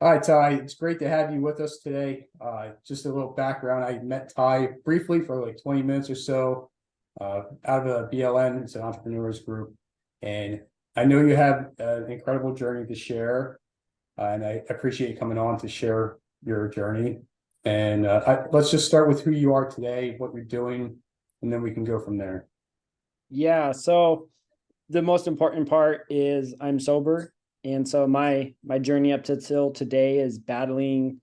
All right, Ty, it's great to have you with us today. Just a little background. I met Ty briefly for like 20 minutes or so out of a BLN, it's an entrepreneurs group. And I know you have an incredible journey to share, and I appreciate you coming on to share your journey. And let's just start with who you are today, what you're doing, and then we can go from there. Yeah, so the most important part is I'm sober. And so my journey up to till today is battling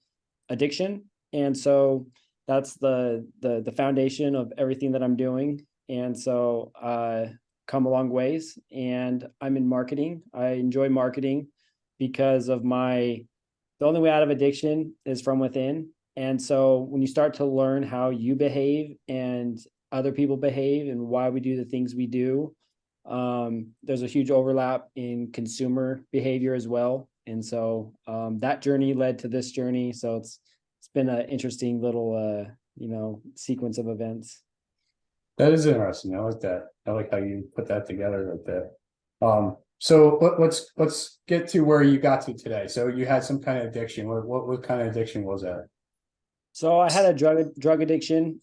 addiction. And so that's the foundation of everything that I'm doing. And so come a long ways, and I'm in marketing. I enjoy marketing because of the only way out of addiction is from within. And so when you start to learn how you behave and other people behave and why we do the things we do, there's a huge overlap in consumer behavior as well. And so that journey led to this journey. So it's been an interesting little sequence of events. That is interesting. I like that. I like how you put that together like that. So let's get to where you got to today. So you had some kind of addiction. What kind of addiction was that? So I had a drug addiction.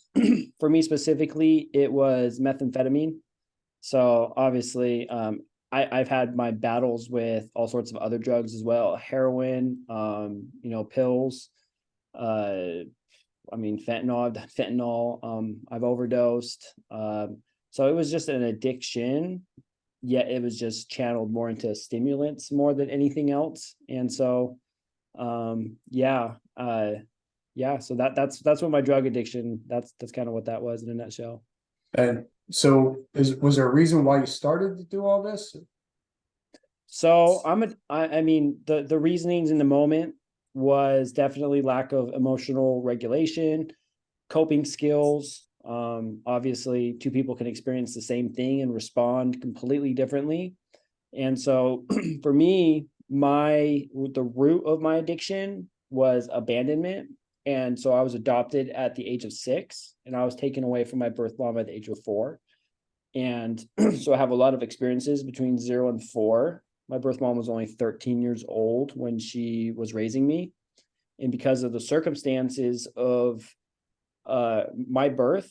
For me specifically, it was methamphetamine. So obviously, I've had my battles with all sorts of other drugs as well, heroin, pills. Fentanyl. I've done fentanyl. I've overdosed. So it was just an addiction, yet it was just channeled more into stimulants more than anything else. And so, so that's what my drug addiction. That's kind of what that was in a nutshell. And so was there a reason why you started to do all this? So the reasonings in the moment was definitely lack of emotional regulation, coping skills. Obviously, two people can experience the same thing and respond completely differently. And so for me, the root of my addiction was abandonment. And so I was adopted at the age of 6, and I was taken away from my birth mom at the age of 4. And so I have a lot of experiences between 0 and 4. My birth mom was only 13 years old when she was raising me. And because of the circumstances of my birth,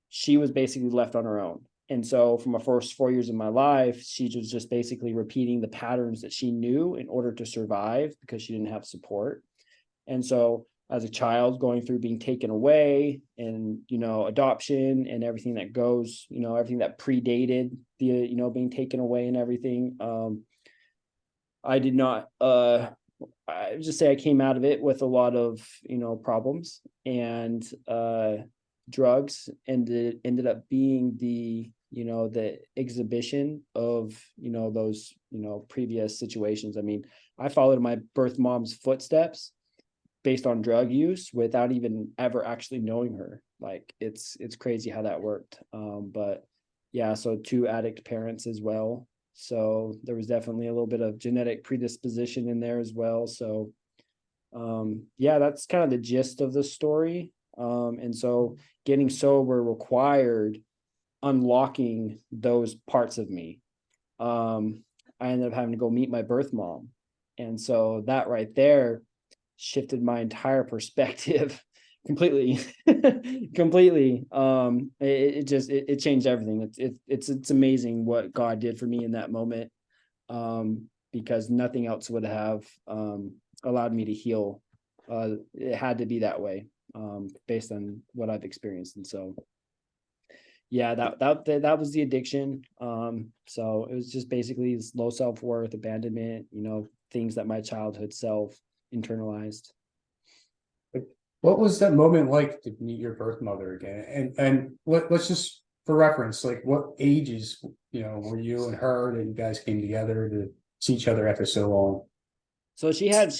she was basically left on her own. And so for my first 4 years of my life, she was just basically repeating the patterns that she knew in order to survive because she didn't have support. And so as a child going through being taken away and, adoption and everything that goes, everything that predated the, being taken away and everything, I did not, I would just say I came out of it with a lot of, problems, and drugs ended up being the exhibition of, those, previous situations. I mean, I followed my birth mom's footsteps based on drug use without even ever actually knowing her. Like it's crazy how that worked. But yeah, so 2 addict parents as well. So there was definitely a little bit of genetic predisposition in there as well. So that's kind of the gist of the story. And so getting sober required unlocking those parts of me. I ended up having to go meet my birth mom. And so that right there shifted my entire perspective completely. Completely. It changed everything. It's amazing what God did for me in that moment, because nothing else would have allowed me to heal. It had to be that way, based on what I've experienced. And so yeah, that was the addiction. So it was just basically this low self-worth, abandonment, things that my childhood self internalized. What was that moment like to meet your birth mother again? And let's just for reference, like what ages, were you and her that you guys came together to see each other after so long? So she had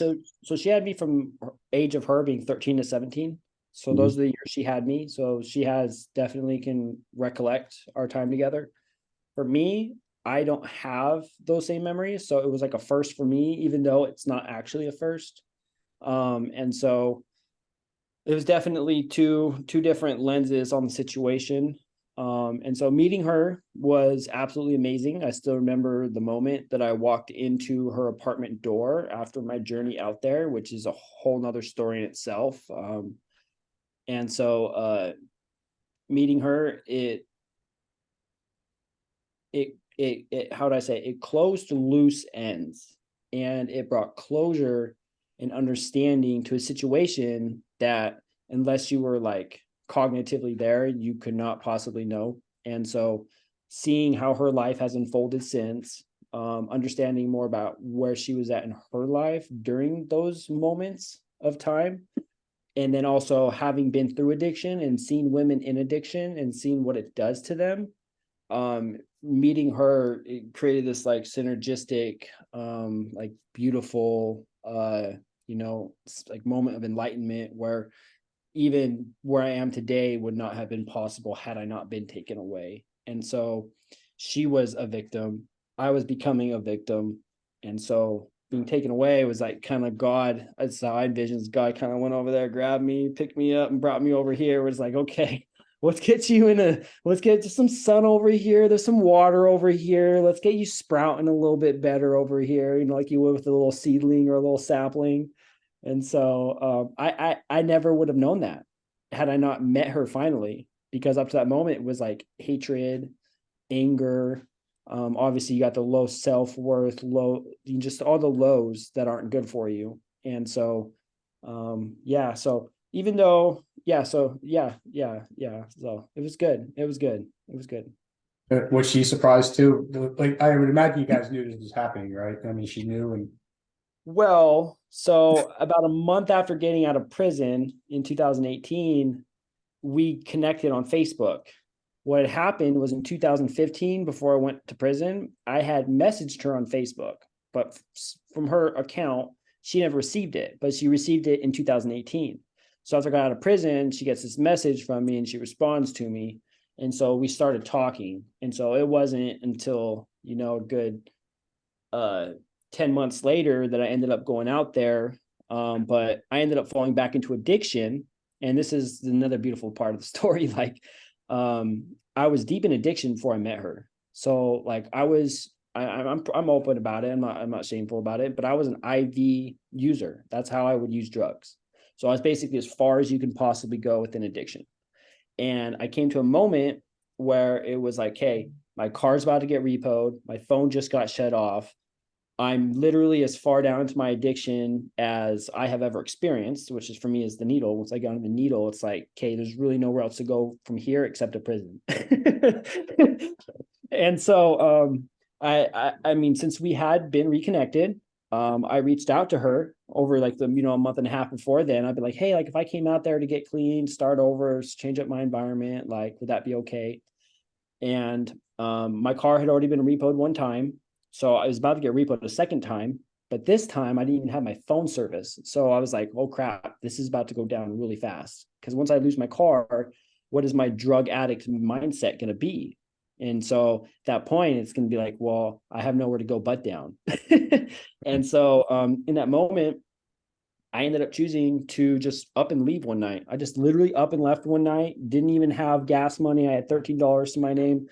me from age of her being 13 to 17. So Mhm. those are the years she had me. So she has definitely can recollect our time together. For me, I don't have those same memories. So it was like a first for me, even though it's not actually a first. And so it was definitely two different lenses on the situation. And so meeting her was absolutely amazing. I still remember the moment that I walked into her apartment door after my journey out there, which is a whole nother story in itself. And so meeting her, it how do I say it? It closed loose ends, and it brought closure and understanding to a situation that, unless you were like cognitively there, you could not possibly know. And so seeing how her life has unfolded since, understanding more about where she was at in her life during those moments of time, and then also having been through addiction and seen women in addiction and seen what it does to them, meeting her, it created this like synergistic, like beautiful, like moment of enlightenment, where even where I am today would not have been possible had I not been taken away. And so she was a victim, I was becoming a victim. And so being taken away was like kind of God. That's how I envisioned. God kind of went over there, grabbed me, picked me up, and brought me over here. It was like, okay, let's get some sun over here. There's some water over here. Let's get you sprouting a little bit better over here, like you would with a little seedling or a little sapling. And so I never would have known that had I not met her finally, because up to that moment it was like hatred, anger. Obviously you got the low self-worth, just all the lows that aren't good for you. And so so even though so it was good. It was good. Was she surprised too? Like, I would imagine you guys knew this was happening, right? I mean, she knew, and Well, so about a month after getting out of prison in 2018, we connected on Facebook. What had happened was in 2015, before I went to prison, I had messaged her on Facebook, but from her account, she never received it, but she received it in 2018. So after I got out of prison, she gets this message from me and she responds to me. And so we started talking. And so it wasn't until, a good 10 months later that I ended up going out there. But I ended up falling back into addiction. And this is another beautiful part of the story. Like, I was deep in addiction before I met her. So like I'm open about it. I'm not shameful about it, but I was an IV user. That's how I would use drugs. So I was basically as far as you can possibly go with an addiction. And I came to a moment where it was like, hey, my car's about to get repoed. My phone just got shut off. I'm literally as far down into my addiction as I have ever experienced, which is for me is the needle. Once I got on the needle, it's like, okay, there's really nowhere else to go from here except a prison. And so I mean, since we had been reconnected, I reached out to her over like a month and a half before then. I'd be like, hey, like if I came out there to get clean, start over, change up my environment, like would that be okay? And my car had already been repoed one time. So I was about to get repoed a second time, but this time I didn't even have my phone service. So I was like, oh crap, this is about to go down really fast. Because once I lose my car, what is my drug addict mindset going to be? And so at that point, it's going to be like, well, I have nowhere to go but down. And so in that moment, I ended up choosing to just up and leave one night. I just literally up and left one night, didn't even have gas money. I had $13 to my name,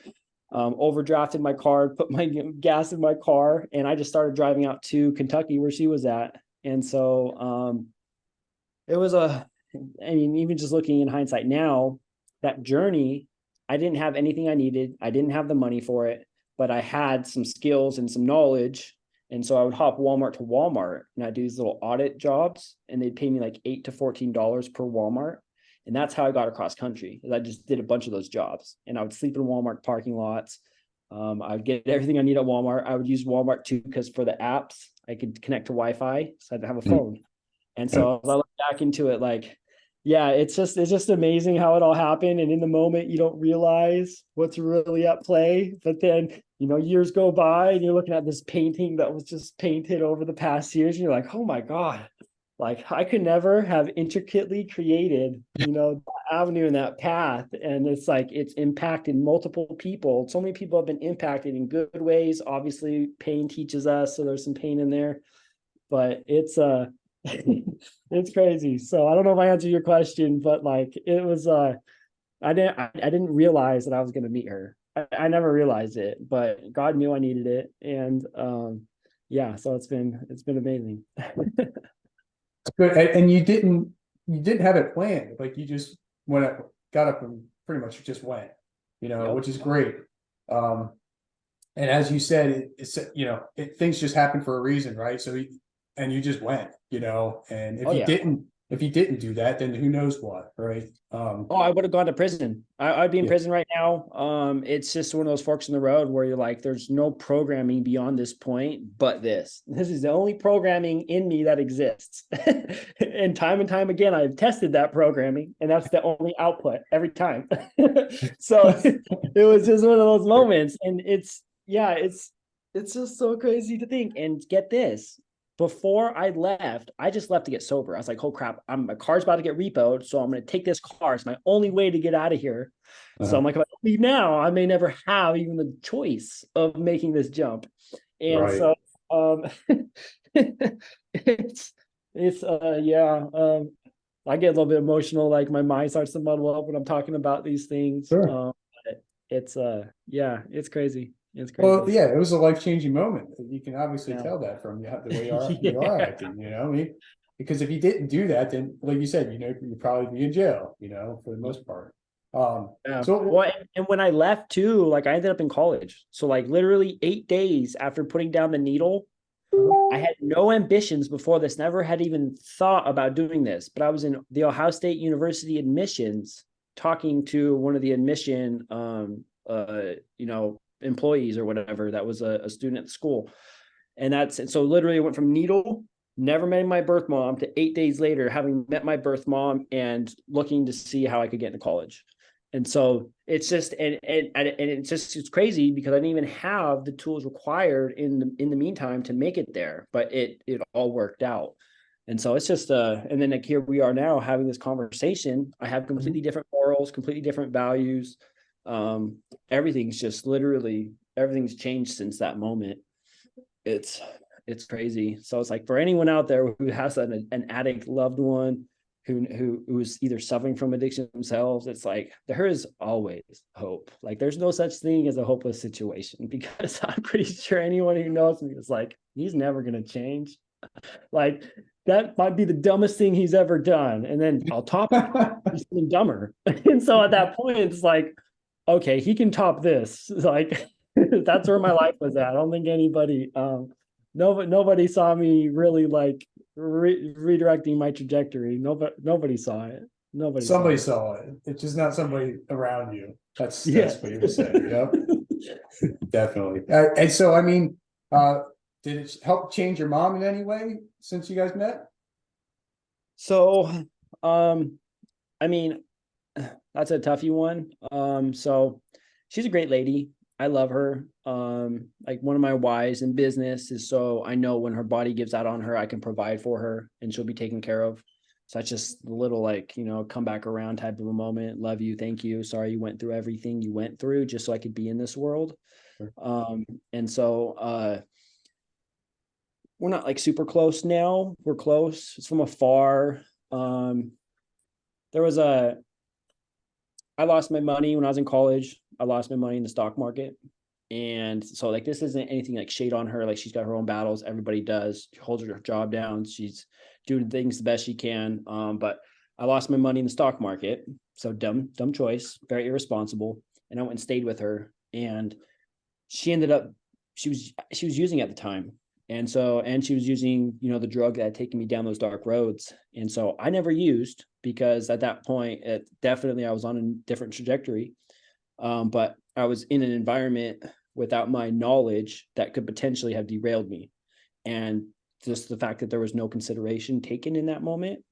overdrafted my card, put my gas in my car, and I just started driving out to Kentucky where she was at. And so it was even just looking in hindsight now, that journey, I didn't have anything I needed. I didn't have the money for it, but I had some skills and some knowledge. And so I would hop Walmart to Walmart and I'd do these little audit jobs and they'd pay me like $8 to $14 per Walmart. And that's how I got across country. I just did a bunch of those jobs and I would sleep in Walmart parking lots. I would get everything I need at Walmart. I would use Walmart too, because for the apps, I could connect to Wi-Fi. So I had to have a phone. And so as I look back into it, like, yeah, it's just amazing how it all happened. And in the moment, you don't realize what's really at play. But then, years go by and you're looking at this painting that was just painted over the past years. And you're like, oh my God, like I could never have intricately created, that avenue and that path. And it's like, it's impacted multiple people. So many people have been impacted in good ways. Obviously, pain teaches us. So there's some pain in there, but it's, it's crazy. So I don't know if I answered your question, but like it was I didn't realize that I was going to meet her. I never realized it, but God knew I needed it. And yeah, so it's been amazing. Good. And you didn't have it planned. Like you just went up, got up and pretty much just went, Yep. which is great. Um, and as you said, things just happen for a reason, right? And you just went, and Oh yeah. if you didn't do that, then who knows what, right? Oh, I would have gone to prison. I'd be in Yeah, prison right now. It's just one of those forks in the road where you're like, there's no programming beyond this point, but this. This is the only programming in me that exists. And time again, I've tested that programming, and that's the only output every time. So it was just one of those moments, and it's just so crazy to think. And get this, before I left, I just left to get sober. I was like, oh crap, my car's about to get repoed. So I'm going to take this car. It's my only way to get out of here. So I'm like, if I leave now, I may never have even the choice of making this jump. And right. so um it's yeah. I get a little bit emotional, like my mind starts to muddle up when I'm talking about these things. Sure. It's yeah, it's crazy. It's Well, crazy. yeah, it was a life-changing moment. You can obviously Yeah. tell that from the way you are Yeah. acting, I mean, because if you didn't do that, then like you said, you'd probably be in jail, for the most part. Yeah. So Well, and when I left too, like I ended up in college. So like literally 8 days after putting down the needle, I had no ambitions before this, never had even thought about doing this. But I was in the Ohio State University admissions talking to one of the admission employees or whatever that was a student at the school. And so literally it went from needle, never met my birth mom, to 8 days later having met my birth mom and looking to see how I could get into college. And so it's just and it's crazy because I didn't even have the tools required in the meantime to make it there, but it all worked out. And so it's just and then like here we are now having this conversation. I have completely different morals, completely different values. Everything's just literally everything's changed since that moment. It's it's crazy. So it's like for anyone out there who has an addict loved one who's either suffering from addiction themselves, it's like there is always hope. Like there's no such thing as a hopeless situation because I'm pretty sure anyone who knows me is like, he's never gonna change. Like that might be the dumbest thing he's ever done. And then I'll top it. He's even dumber. And so at that point, it's like, okay, he can top this. Like that's where my life was at. I don't think anybody nobody saw me really like redirecting my trajectory. Nobody saw it. Nobody saw somebody it. saw it. It's just not somebody around you. Yeah. That's what you're saying. Yep, definitely. And so, I mean, did it help change your mom in any way since you guys met? So I mean, that's a toughy one. So she's a great lady. I love her. Like one of my whys in business is so I know when her body gives out on her, I can provide for her and she'll be taken care of. So that's just a little like, come back around type of a moment. Love you. Thank you. Sorry you went through everything you went through just so I could be in this world. Sure. And so we're not like super close now. We're close. It's from afar. There was I lost my money when I was in college. I lost my money in the stock market. And so like this isn't anything like shade on her. Like she's got her own battles. Everybody does. She holds her job down. She's doing things the best she can. But I lost my money in the stock market. So dumb choice, very irresponsible. And I went and stayed with her. And she ended up she was using at the time. And she was using, the drug that had taken me down those dark roads. And so I never used because at that point, I was on a different trajectory. But I was in an environment without my knowledge that could potentially have derailed me. And just the fact that there was no consideration taken in that moment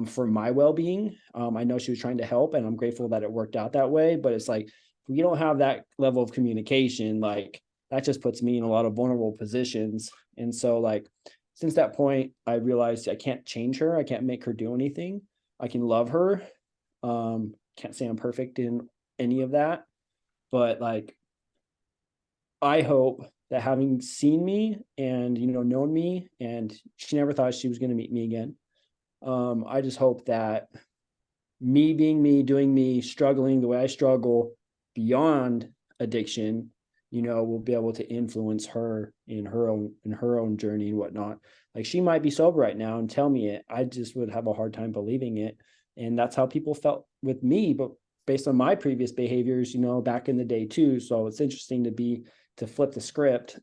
for my well-being. I know she was trying to help and I'm grateful that it worked out that way, but it's like, if we don't have that level of communication, like that just puts me in a lot of vulnerable positions. And so like, since that point, I realized I can't change her. I can't make her do anything. I can love her. Can't say I'm perfect in any of that, but like, I hope that having seen me and, known me, and she never thought she was going to meet me again. I just hope that me being me, doing me, struggling the way I struggle beyond addiction, will be able to influence her in her own journey and whatnot. Like, she might be sober right now and tell me it. I just would have a hard time believing it. And that's how people felt with me, but based on my previous behaviors, back in the day too. So it's interesting to flip the script.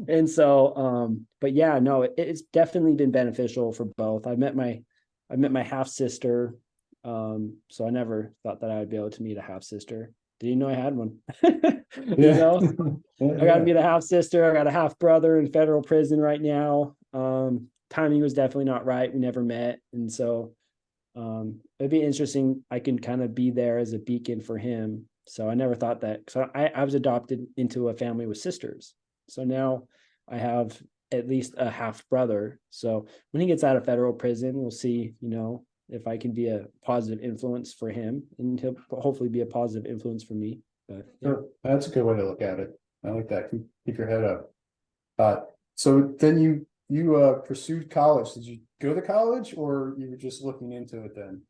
And so, but yeah, no, it's definitely been beneficial for both. I met my half sister. So I never thought that I would be able to meet a half sister. Didn't even know I had one. Yeah. I got to meet a half sister. I got a half brother in federal prison right now. Timing was definitely not right. We never met. And so it'd be interesting. I can kind of be there as a beacon for him. So I never thought that. So I was adopted into a family with sisters. So now I have at least a half brother. So when he gets out of federal prison, we'll see, if I can be a positive influence for him, and he'll hopefully be a positive influence for me. But yeah. Sure. That's a good way to look at it. I like that. Keep your head up. So then you pursued college. Did you go to college, or you were just looking into it then?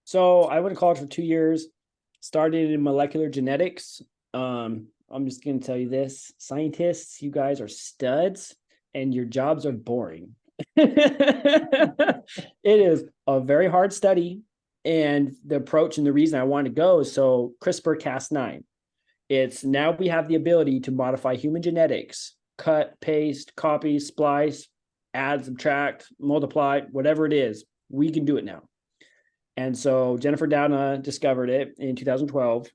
So I went to college for 2 years, started in molecular genetics. I'm just going to tell you this, scientists, you guys are studs and your jobs are boring. It is a very hard study. And the approach and the reason I wanted to go is so CRISPR-Cas9. It's now we have the ability to modify human genetics, cut, paste, copy, splice, add, subtract, multiply, whatever it is, we can do it now. And so Jennifer Doudna discovered it in 2012,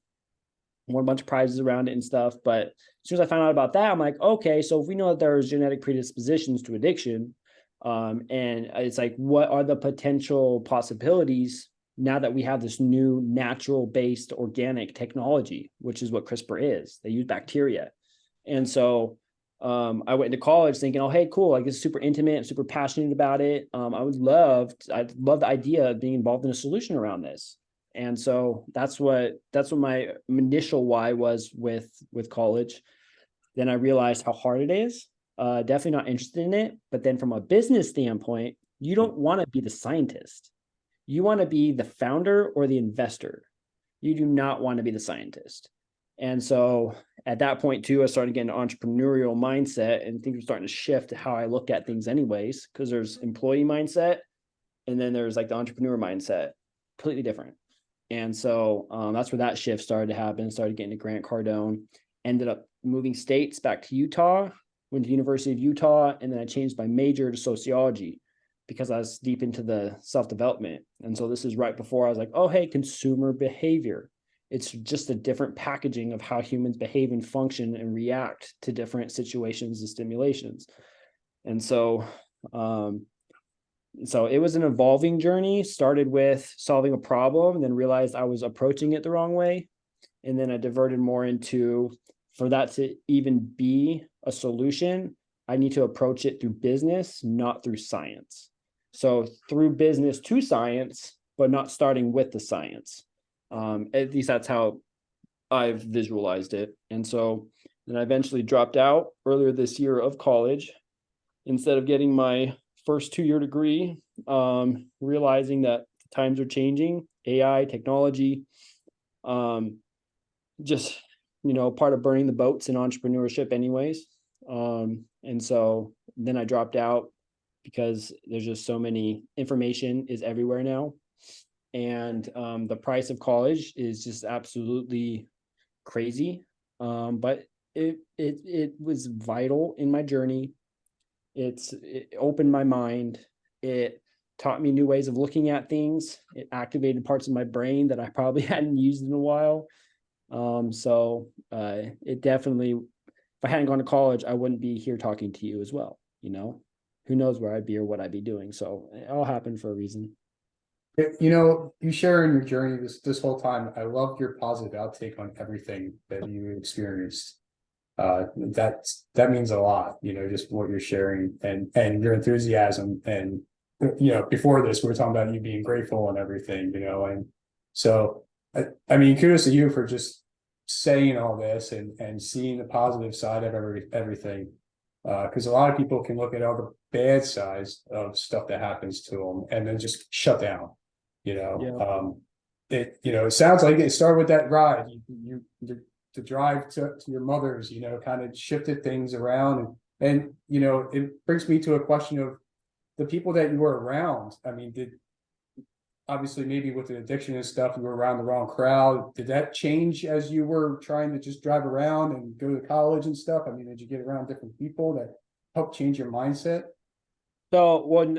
won a bunch of prizes around it and stuff. But as soon as I found out about that, I'm like, okay, so if we know that there's genetic predispositions to addiction, and it's like, what are the potential possibilities now that we have this new natural based organic technology, which is what CRISPR is? They use bacteria. And so I went into college thinking, oh, hey, cool. Like, it's super intimate. I'm super passionate about it. I'd love the idea of being involved in a solution around this. And so that's what my initial why was with college. Then I realized how hard it is. Definitely not interested in it. But then from a business standpoint, you don't want to be the scientist. You want to be the founder or the investor. You do not want to be the scientist. And so at that point too, I started getting an entrepreneurial mindset, and things were starting to shift how I look at things anyways, because there's employee mindset and then there's like the entrepreneur mindset, completely different. And so that's where that shift started to happen. Started getting to Grant Cardone, ended up moving states back to Utah, went to the University of Utah, and then I changed my major to sociology because I was deep into the self-development. And so this is right before I was like, oh, hey, consumer behavior. It's just a different packaging of how humans behave and function and react to different situations and stimulations. And so it was an evolving journey. Started with solving a problem, and then realized I was approaching it the wrong way. And then I diverted more into, for that to even be a solution, I need to approach it through business, not through science. So through business to science, but not starting with the science. At least that's how I've visualized it. And so then I eventually dropped out earlier this year of college. Instead of getting my first 2-year degree, realizing that times are changing, AI, technology, just, part of burning the boats in entrepreneurship anyways. And so then I dropped out because there's just so many, information is everywhere now. And the price of college is just absolutely crazy. But it was vital in my journey. It opened my mind. It taught me new ways of looking at things. It activated parts of my brain that I probably hadn't used in a while. So it definitely, if I hadn't gone to college, I wouldn't be here talking to you as well. Who knows where I'd be or what I'd be doing. So it all happened for a reason. You sharing your journey this whole time. I love your positive outtake on everything that you experienced. That means a lot, just what you're sharing and your enthusiasm. And before this, we were talking about you being grateful and everything, and so I mean, kudos to you for just saying all this and seeing the positive side of everything. Because a lot of people can look at all the bad sides of stuff that happens to them and then just shut down. Yeah. It sounds like it started with that ride. The drive to your mother's, kind of shifted things around, and it brings me to a question of the people that you were around. I mean, obviously maybe with the addiction and stuff, you were around the wrong crowd. Did that change as you were trying to just drive around and go to college and stuff? I mean, did you get around different people that helped change your mindset? So, well,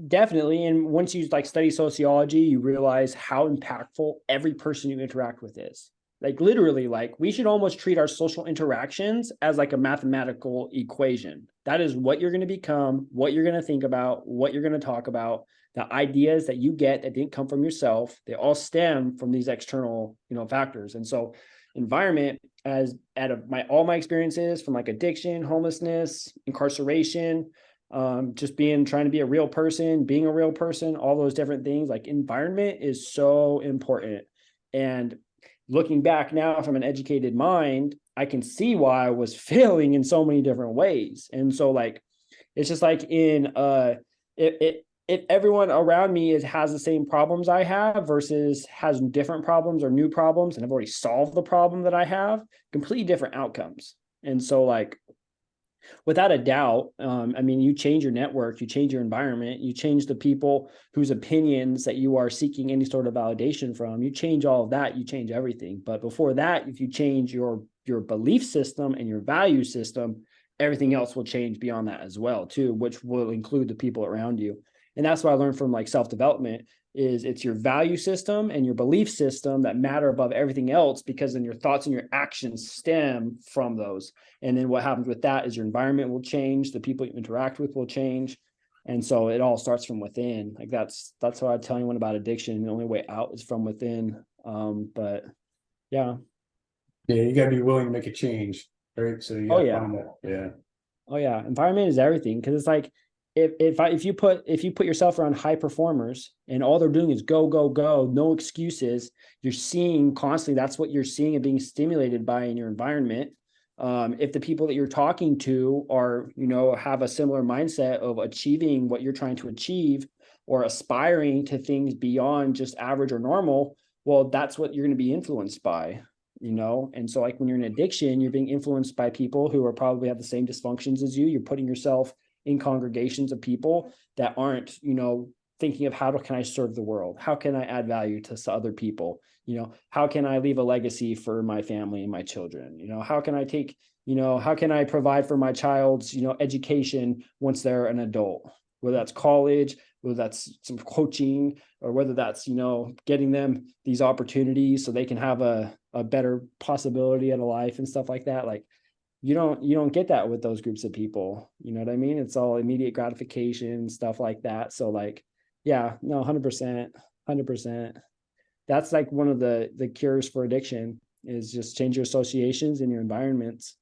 definitely. And once you like study sociology, you realize how impactful every person you interact with is. Like literally, like we should almost treat our social interactions as like a mathematical equation. That is what you're going to become, what you're going to think about, what you're going to talk about. The ideas that you get that didn't come from yourself, they all stem from these external, factors. And so, environment, as out of all my experiences from like addiction, homelessness, incarceration, just trying to be a real person, being a real person, all those different things, like environment is so important. And looking back now from an educated mind, I can see why I was failing in so many different ways. And so like, it's just like if everyone around me has the same problems I have versus has different problems or new problems, and I've already solved the problem that I have, completely different outcomes. And so like, without a doubt, you change your network, you change your environment, you change the people whose opinions that you are seeking any sort of validation from. You change all of that, you change everything. But before that, if you change your belief system and your value system, everything else will change beyond that as well, too, which will include the people around you. And that's what I learned from like self-development is it's your value system and your belief system that matter above everything else, because then your thoughts and your actions stem from those. And then what happens with that is your environment will change, the people you interact with will change. And so it all starts from within. Like that's why I tell anyone about addiction. The only way out is from within. But yeah. Yeah, you got to be willing to make a change, right? So you Oh got to yeah. find that. Yeah. Oh yeah. Environment is everything. Cause it's like, if you put yourself around high performers and all they're doing is go, go, go, no excuses, you're seeing constantly, that's what you're seeing and being stimulated by in your environment. If the people that you're talking to are, have a similar mindset of achieving what you're trying to achieve or aspiring to things beyond just average or normal, well, that's what you're going to be influenced by, And so like when you're in addiction, you're being influenced by people who are probably have the same dysfunctions as you. You're putting yourself in congregations of people that aren't, thinking of can I serve the world? How can I add value to other people? How can I leave a legacy for my family and my children? How can I how can I provide for my child's, education once they're an adult, whether that's college, whether that's some coaching, or whether that's, getting them these opportunities so they can have a better possibility at a life and stuff like that. Like, you don't get that with those groups of people. You know what I mean? It's all immediate gratification, stuff like that. So like, yeah, no, 100%, 100%. That's like one of the cures for addiction is just change your associations and your environments.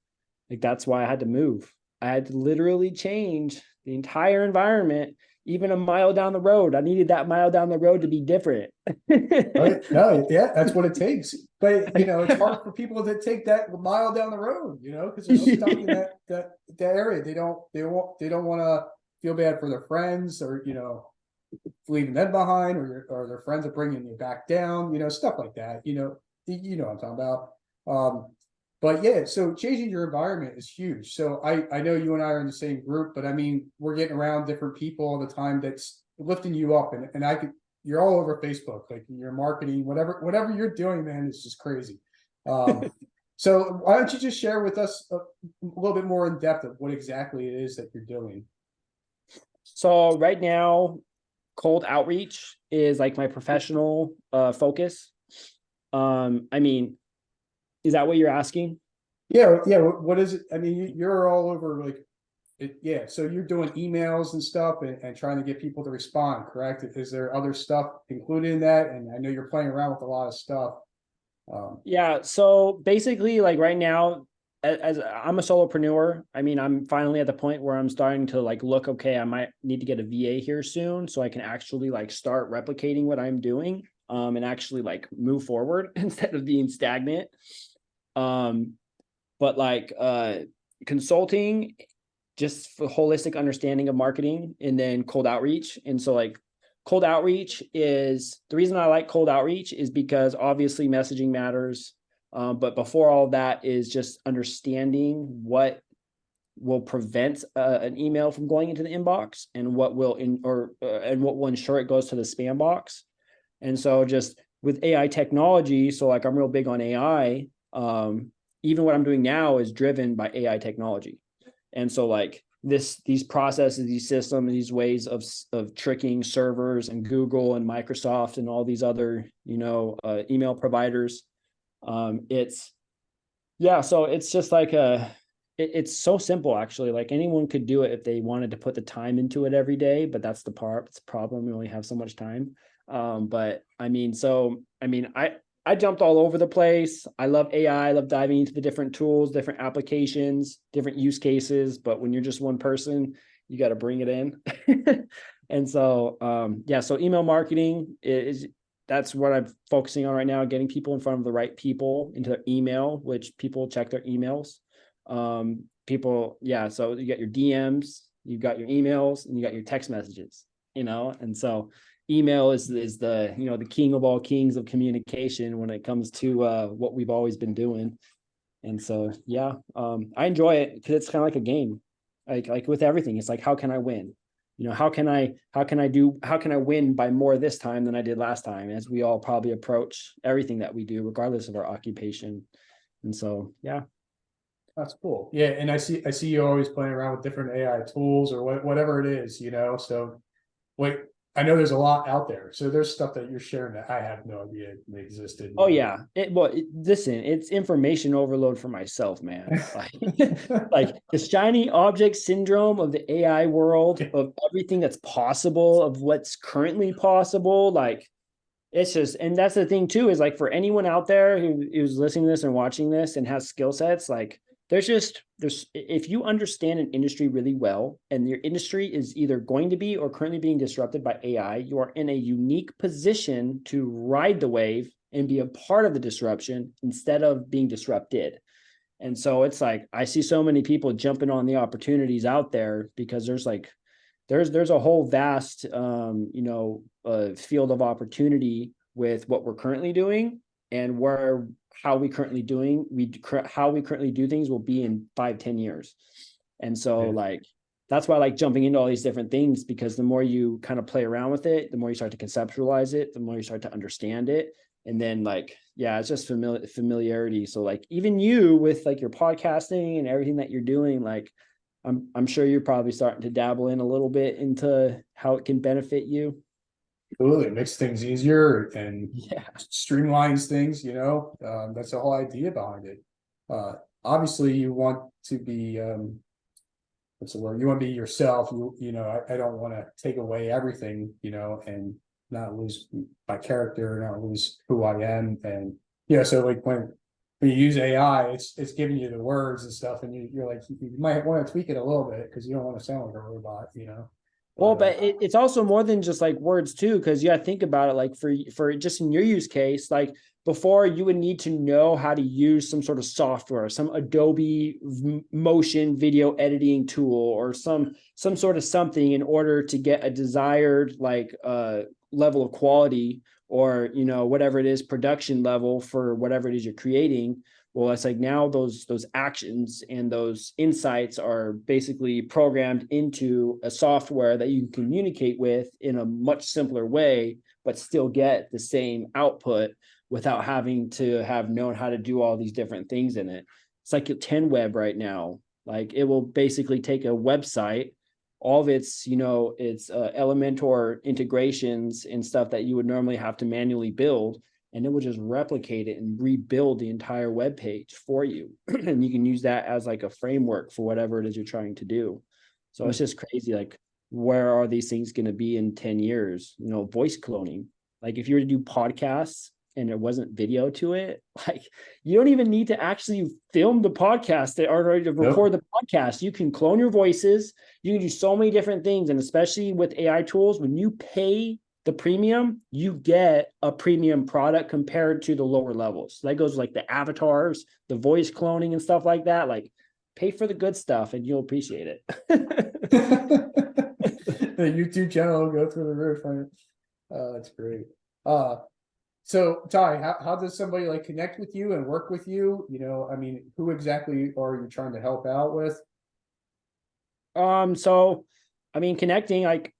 Like that's why I had to move. I had to literally change the entire environment, even a mile down the road. I needed that mile down the road to be different. Right. No, yeah, that's what it takes. But it's hard for people to take that mile down the road, because they're stuck in that area. They don't want to feel bad for their friends or leaving them behind, or their friends are bringing you back down, stuff like that. What I'm talking about. But yeah, so changing your environment is huge. So I know you and I are in the same group, but I mean, we're getting around different people all the time that's lifting you up, and you're all over Facebook, like your marketing, whatever you're doing, man, it's just crazy. So why don't you just share with us a little bit more in depth of what exactly it is that you're doing? So right now, cold outreach is like my professional focus. Is that what you're asking? Yeah. What is it? I mean, you're all over like yeah. So you're doing emails and stuff and trying to get people to respond, correct? Is there other stuff included in that? And I know you're playing around with a lot of stuff. Yeah. So basically, like right now, as I'm a solopreneur, I'm finally at the point where I'm starting to like look, okay, I might need to get a VA here soon so I can actually like start replicating what I'm doing, and actually like move forward instead of being stagnant. But like consulting, just for holistic understanding of marketing, and then cold outreach. And so like cold outreach is the reason I like cold outreach is because obviously messaging matters. But before all that is just understanding what will prevent an email from going into the inbox and what will and what will ensure it goes to the spam box. And so just with AI technology, so like I'm real big on AI. Even what I'm doing now is driven by AI technology. And so like these processes, these systems, these ways of tricking servers and Google and Microsoft and all these other, email providers. So it's just like it's so simple actually. Like anyone could do it if they wanted to put the time into it every day, but that's the problem. We only have so much time. I jumped all over the place. I love AI. I love diving into the different tools, different applications, different use cases. But when you're just one person, you got to bring it in. And so, so email marketing that's what I'm focusing on right now, getting people in front of the right people into their email, which people check their emails. So you got your DMs, you've got your emails, and you got your text messages, and so email is the the king of all kings of communication when it comes to what we've always been doing. And so I enjoy it because it's kind of like a game, like with everything. It's like, how can I win? How can I win by more this time than I did last time, as we all probably approach everything that we do regardless of our occupation. And so That's cool. Yeah, and I see you always playing around with different AI tools or whatever it is, So I know there's a lot out there. So there's stuff that you're sharing that I have no idea existed. Oh yeah. Listen, it's information overload for myself, man. Like the shiny object syndrome of the AI world, of everything that's possible, of what's currently possible. Like it's just, and that's the thing too, is like for anyone out there who's listening to this and watching this and has skill sets, like there's if you understand an industry really well and your industry is either going to be or currently being disrupted by AI, you are in a unique position to ride the wave and be a part of the disruption instead of being disrupted. And so it's like, I see so many people jumping on the opportunities out there because there's a whole vast, field of opportunity with what we're currently doing and how we currently do things will be in 5-10 years. And so that's why I like jumping into all these different things, because the more you kind of play around with it, the more you start to conceptualize it, the more you start to understand it. And then it's just familiarity. So like even you with like your podcasting and everything that you're doing, like I'm sure you're probably starting to dabble in a little bit into how it can benefit you. Absolutely, it makes things easier and streamlines things. That's the whole idea behind it. Obviously, you want to be what's the word? You want to be yourself. I don't want to take away everything, and not lose my character, not lose who I am, and so like when you use AI, it's giving you the words and stuff, and you're like, you might want to tweak it a little bit because you don't want to sound like a robot. Well, but it's also more than just like words too, because think about it, like for just in your use case, like before you would need to know how to use some sort of software, some Adobe motion video editing tool, or some sort of something in order to get a desired level of quality, or whatever it is, production level for whatever it is you're creating. Well, it's like now those actions and those insights are basically programmed into a software that you can communicate with in a much simpler way, but still get the same output without having to have known how to do all these different things in it. It's like 10Web right now. Like it will basically take a website, all of its, Elementor integrations and stuff that you would normally have to manually build, and it will just replicate it and rebuild the entire web page for you. And you can use that as like a framework for whatever it is you're trying to do. So it's just crazy. Like, where are these things going to be in 10 years? Voice cloning. Like if you were to do podcasts and there wasn't video to it, like you don't even need to actually film the podcast or to record the podcast. You can clone your voices. You can do so many different things. And especially with AI tools, when you pay the premium, you get a premium product compared to the lower levels. So that goes like the avatars, the voice cloning and stuff like that. Like pay for the good stuff and you'll appreciate it. The YouTube channel will go through the roof, right? That's great. So Ty, how does somebody like connect with you and work with you? You know, I mean, who exactly are you trying to help out with? So I mean, connecting, like,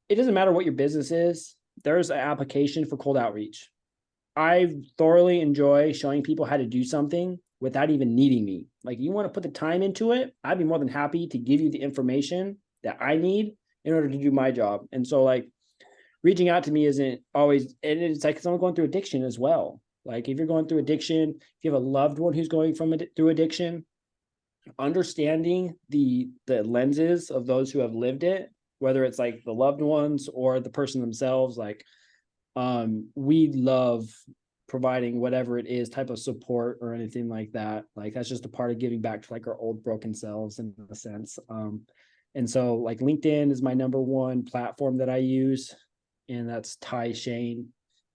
it doesn't matter what your business is, there's an application for cold outreach. I thoroughly enjoy showing people how to do something without even needing me. Like, you want to put the time into it, I'd be more than happy to give you the information that I need in order to do my job. And so, like, reaching out to me isn't always, and it's like someone going through addiction as well. Like, if you're going through addiction, if you have a loved one who's going through addiction, understanding the lenses of those who have lived it, whether it's like the loved ones or the person themselves, like, we love providing whatever it is type of support or anything like that. Like, that's just a part of giving back to like our old broken selves in a sense. And so like LinkedIn is my number one platform that I use, and that's Ty Shane.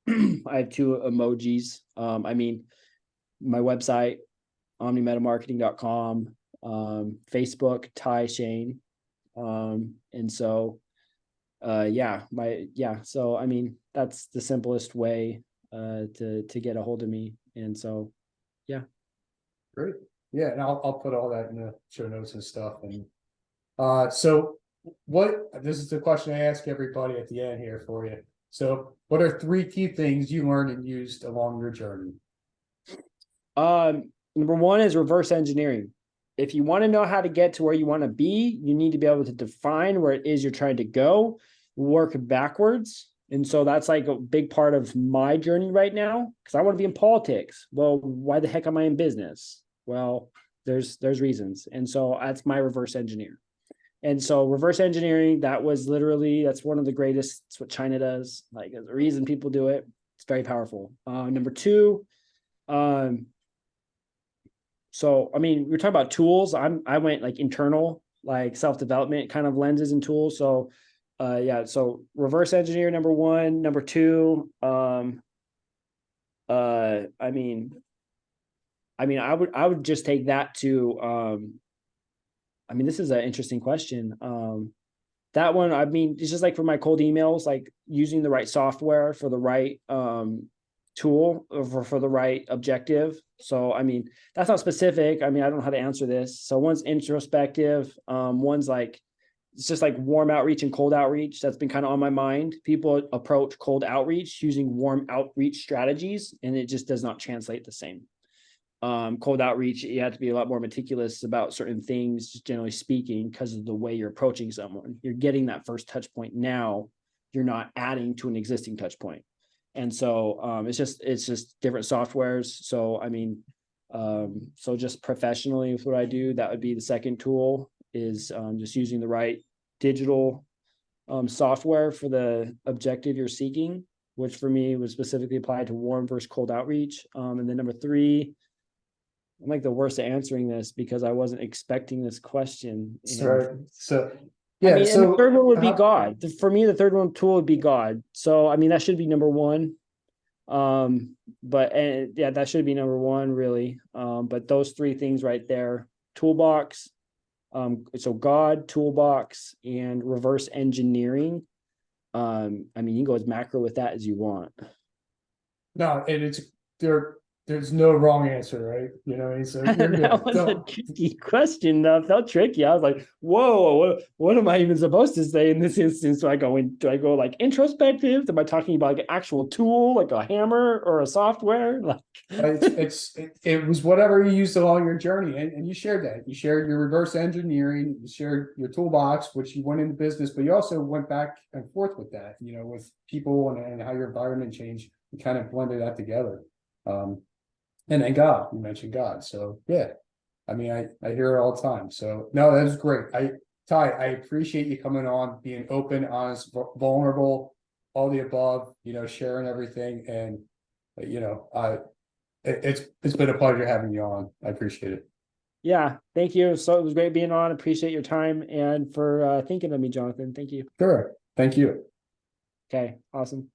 I have two emojis. I mean, my website, omnimetamarketing.com, Facebook, Ty Shane. And so so I mean, that's the simplest way to get a hold of me. And so Great. Yeah, and I'll put all that in the show notes and stuff. And so what this is the question I ask everybody at the end here for you. So what are three key things you learned and used along your journey? Number one is reverse engineering. If you want to know how to get to where you want to be, you need to be able to define where it is you're trying to go, work backwards. And so that's like a big part of my journey right now, because I want to be in politics. Well, why the heck am I in business? Well, there's reasons. And so that's my reverse engineer. And so reverse engineering, that's one of the greatest. It's what China does. Like, there's a reason people do it. It's very powerful. Number two, so, I mean, we're talking about tools. I went like internal, like self-development kind of lenses and tools. So, so reverse engineer, number one. Number two, I mean, I would just take that to, I mean, this is an interesting question. That one, I mean, it's just like for my cold emails, like using the right software for the right tool for the right objective. So, I mean, that's not specific. I mean, I don't know how to answer this. So one's introspective. One's like, it's just like warm outreach and cold outreach. That's been kind of on my mind. People approach cold outreach using warm outreach strategies, and it just does not translate the same. Cold outreach, you have to be a lot more meticulous about certain things, just generally speaking, because of the way you're approaching someone. You're getting that first touch point now. You're not adding to an existing touch point. And so it's just different softwares. So I mean, so just professionally with what I do, that would be the second tool, is just using the right digital software for the objective you're seeking, which for me was specifically applied to warm versus cold outreach. And then number three, I'm like the worst at answering this because I wasn't expecting this question. Right. So I yeah, mean, and the third one would be uh, God. For me, the third one tool would be God. So I mean, that should be number one. That should be number one, really. But those three things right there: toolbox, so God, toolbox, and reverse engineering. I mean, you can go as macro with that as you want. no, and it's there's no wrong answer, right? You know, so you're good. That was a tricky question. That felt tricky. I was like, "Whoa, what am I even supposed to say in this instance? Do I go like introspective? Am I talking about like an actual tool, like a hammer or a software?" Like, it was whatever you used along your journey, and you shared that. You shared your reverse engineering, you shared your toolbox, which you went into business, but you also went back and forth with that, you know, with people and how your environment changed. You kind of blended that together. And then God, you mentioned God. So yeah, I mean, I hear it all the time. So no, that was great. Ty, I appreciate you coming on, being open, honest, vulnerable, all the above, you know, sharing everything. And, you know, it's been a pleasure having you on. I appreciate it. yeah, thank you. So it was great being on. Appreciate your time and for thinking of me, Jonathan. Thank you. Sure. Thank you. Okay, awesome.